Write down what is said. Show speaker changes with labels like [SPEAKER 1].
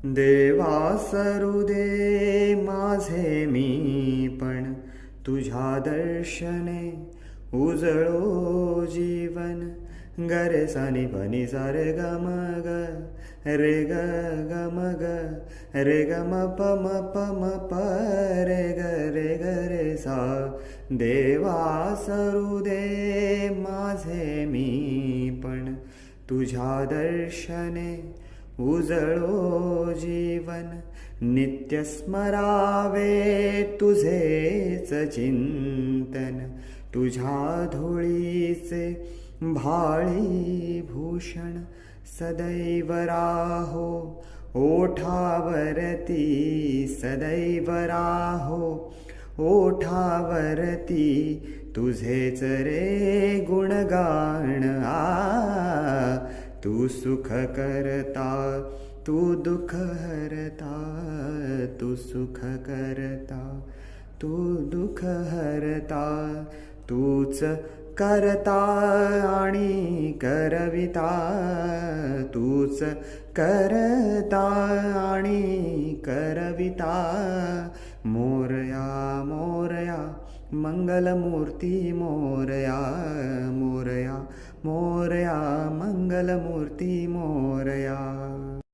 [SPEAKER 1] देवा सरू दे माझे मी पण तुझ्या दर्शने उजळो जीवन गरे सानी पनी सा रे ग म ग रे ग ग म ग रे ग म प रे ग रे सा देवा सरू दे माझे मी पण तुझ्या दर्शने उजळो जीवन नित्य स्मरावे तुझेच चिंतन तुझ्या धुळीचे भाळी भूषण सदैव राहो ओठावरती सदैव राहो ओठावरती तुझेच रे गुणगान तू सुख करता तू दुःख हरता तू सुख करता तू दुःख हरता तूच करता आणि करविता तूच करता आणि करविता मोरया मोरया मंगलमूर्ती मोरया मोरया मोरया मंगलमूर्ती मोरया.